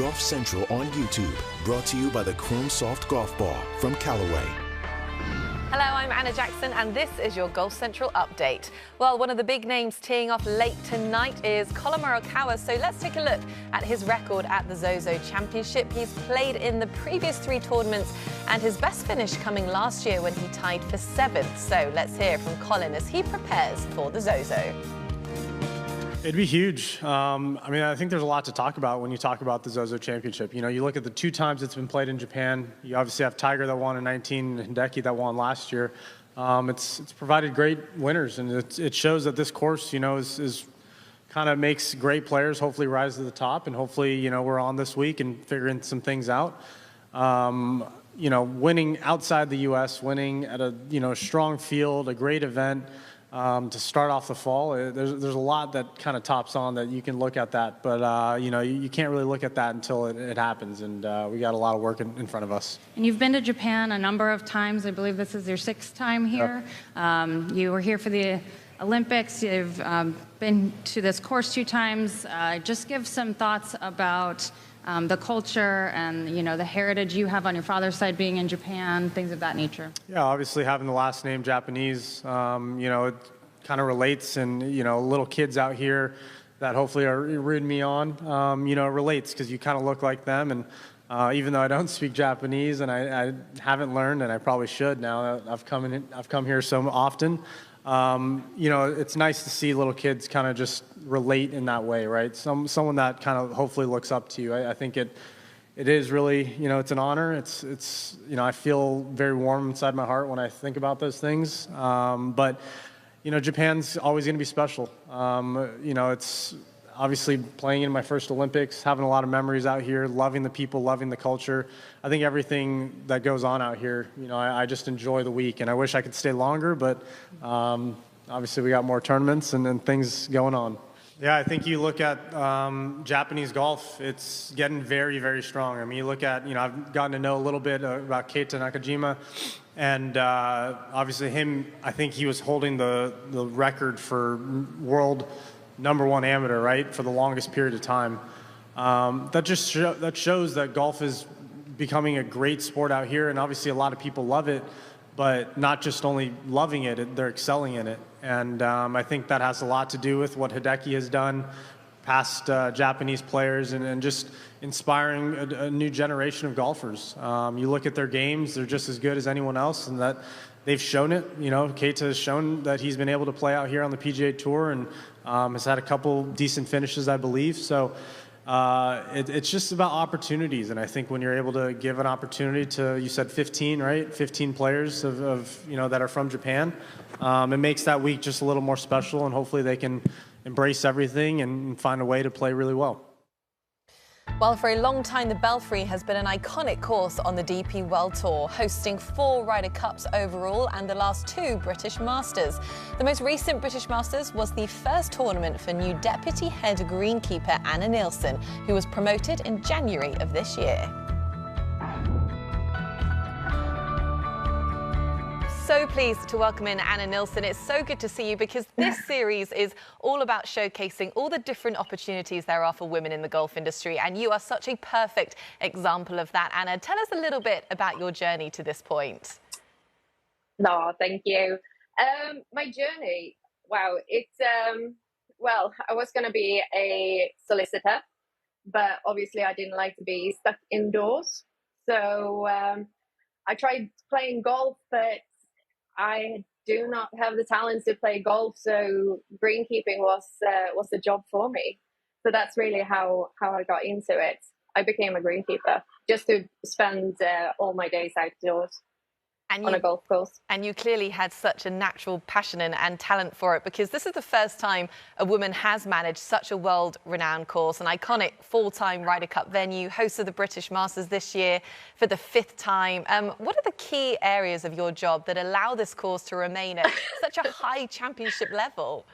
Golf Central on YouTube, brought to you by the Chrome Soft Golf Ball from Callaway. Hello, I'm Anna Jackson, and this is your Golf Central update. Well, one of the big names teeing off late tonight is Collin Morikawa, so let's take a look at his record at the Zozo Championship. He's played in the previous 3 tournaments, and his best finish coming last year when he tied for 7th. So let's hear from Collin as he prepares for the Zozo. It'd be huge. I think there's a lot to talk about when you talk about the Zozo Championship. You know, you look at the 2 times it's been played in Japan. You obviously have Tiger that won in 19 and Hideki that won last year. It's provided great winners, and it shows that this course, you know, is kind of makes great players hopefully rise to the top, and hopefully, you know, we're on this week and figuring some things out. You know, winning outside the U.S., winning at a, you know, strong field, a great event. To start off the fall, there's a lot that kind of tops on that you can look at that, but you know, you can't really look at that until it happens, and we got a lot of work in front of us. And you've been to Japan a number of times. I believe this is your 6th time here. Yep. You were here for the Olympics. You've been to this course 2 times. Just give some thoughts about the culture and, you know, the heritage you have on your father's side being in Japan, things of that nature. Yeah, obviously having the last name Japanese, you know, it kind of relates, and, you know, little kids out here that hopefully are rooting me on, you know, it relates because you kind of look like them. And even though I don't speak Japanese and I haven't learned, and I probably should now that I've come here so often, you know, it's nice to see little kids kind of just relate in that way, right? Someone that kind of hopefully looks up to you. I think it is really, you know, it's an honor. It's you know, I feel very warm inside my heart when I think about those things. But, you know, Japan's always going to be special. You know, it's obviously playing in my first Olympics, having a lot of memories out here, loving the people, loving the culture. I think everything that goes on out here, you know, I just enjoy the week, and I wish I could stay longer, but obviously we got more tournaments and things going on. Yeah, I think you look at Japanese golf, it's getting very, very strong. I mean, you look at, you know, I've gotten to know a little bit about Keita Nakajima, and obviously him, I think he was holding the record for world #1 amateur, right, for the longest period of time. That shows that golf is becoming a great sport out here, and obviously a lot of people love it, but not just only loving it, they're excelling in it. And I think that has a lot to do with what Hideki has done, past Japanese players, and just inspiring a new generation of golfers. You look at their games, they're just as good as anyone else, and that they've shown it. You know, Keita has shown that he's been able to play out here on the PGA Tour, and has had a couple decent finishes, I believe. So it's just about opportunities, and I think when you're able to give an opportunity to, you said 15, right? 15 players of you know, that are from Japan, it makes that week just a little more special, and hopefully they can embrace everything and find a way to play really well. Well, for a long time, the Belfry has been an iconic course on the DP World Tour, hosting 4 Ryder Cups overall and the last 2 British Masters. The most recent British Masters was the first tournament for new deputy head greenkeeper Anna Nilsson, who was promoted in January of this year. So pleased to welcome in Anna Nilsson. It's so good to see you, because this series is all about showcasing all the different opportunities there are for women in the golf industry, and you are such a perfect example of that. Anna, tell us a little bit about your journey to this point. No, thank you. My journey, wow, it's, well, I was going to be a solicitor, but obviously I didn't like to be stuck indoors. So I tried playing golf, but I do not have the talent to play golf, so greenkeeping was the job for me. So that's really how I got into it. I became a greenkeeper just to spend all my days outdoors on a golf course. And you clearly had such a natural passion and talent for it, because this is the first time a woman has managed such a world-renowned course, an iconic 4-time Ryder Cup venue, host of the British Masters this year for the 5th time. What are the key areas of your job that allow this course to remain at such a high championship level?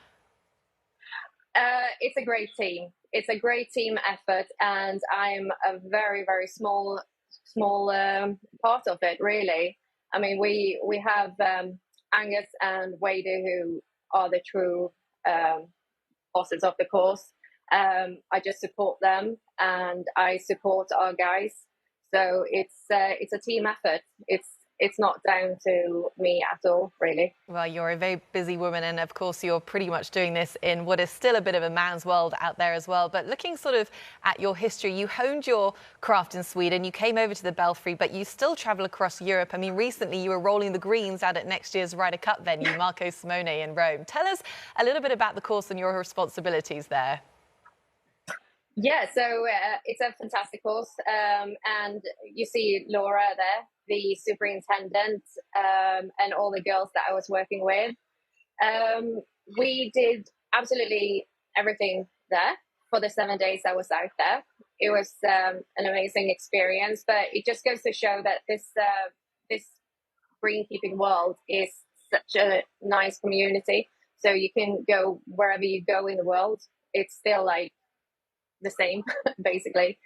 It's a great team. It's a great team effort, and I'm a very, very small part of it, really. I mean, we have Angus and Wade, who are the true bosses of the course. I just support them, and I support our guys. So it's a team effort. It's not down to me at all, really. Well, you're a very busy woman, and of course you're pretty much doing this in what is still a bit of a man's world out there as well. But looking sort of at your history, you honed your craft in Sweden, you came over to the Belfry, but you still travel across Europe. I mean, recently you were rolling the greens out at next year's Ryder Cup venue, Marco Simone in Rome. Tell us a little bit about the course and your responsibilities there. Yeah, so it's a fantastic course, and you see Laura there, the superintendent, and all the girls that I was working with. We did absolutely everything there for the 7 days I was out there. It was an amazing experience, but it just goes to show that this greenkeeping world is such a nice community. So you can go wherever you go in the world. It's still like the same, basically.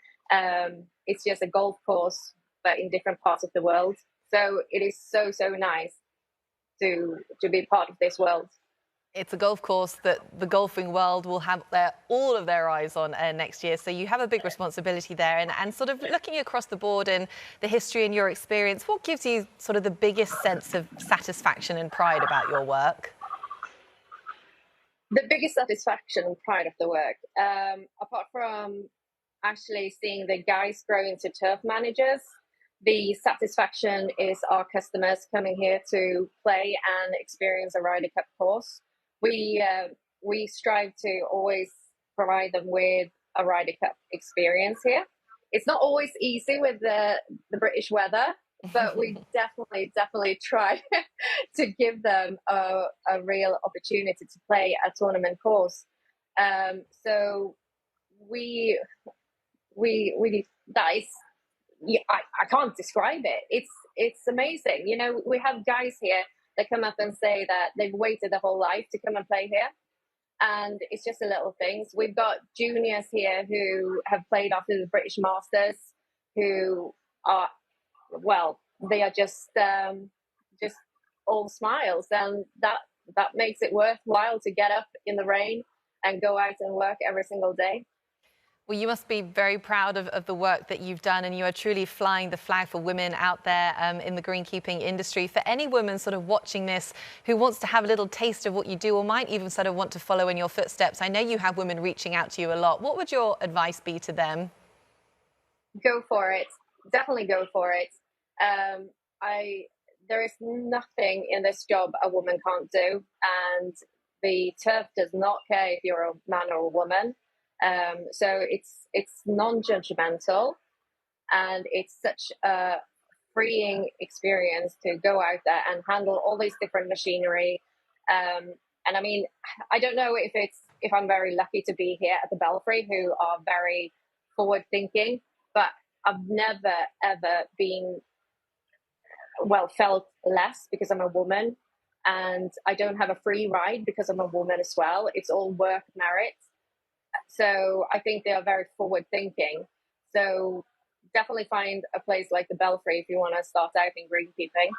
It's just a golf course, but in different parts of the world. So it is so nice to be part of this world. It's a golf course that the golfing world will have all of their eyes on next year. So you have a big responsibility there. And sort of looking across the board and the history and your experience, what gives you sort of the biggest sense of satisfaction and pride about your work? The biggest satisfaction and pride of the work, apart from actually seeing the guys grow into turf managers, the satisfaction is our customers coming here to play and experience a Ryder Cup course. We strive to always provide them with a Ryder Cup experience here. It's not always easy with the British weather, but we definitely try to give them a real opportunity to play a tournament course. So that is, I can't describe it. It's amazing. You know, we have guys here that come up and say that they've waited their whole life to come and play here. And it's just the little things. We've got juniors here who have played after the British Masters, who are, well, they are just all smiles, and that makes it worthwhile to get up in the rain and go out and work every single day. Well, you must be very proud of the work that you've done, and you are truly flying the flag for women out there in the greenkeeping industry. For any woman sort of watching this who wants to have a little taste of what you do, or might even sort of want to follow in your footsteps, I know you have women reaching out to you a lot. What would your advice be to them? Go for it. Definitely go for it. There is nothing in this job a woman can't do, and the turf does not care if you're a man or a woman. So it's non-judgmental, and it's such a freeing experience to go out there and handle all these different machinery. And I mean, I don't know if I'm very lucky to be here at the Belfry, who are very forward thinking, but I've never ever felt less because I'm a woman, and I don't have a free ride because I'm a woman as well. It's all work merit. So I think they are very forward thinking. So definitely find a place like the Belfry if you want to start out in greenkeeping.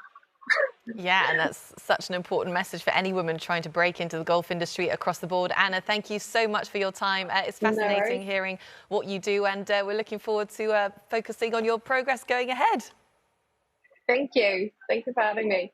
Yeah, and that's such an important message for any woman trying to break into the golf industry across the board. Anna, thank you so much for your time. It's fascinating hearing what you do, and we're looking forward to focusing on your progress going ahead. Thank you. Thank you for having me.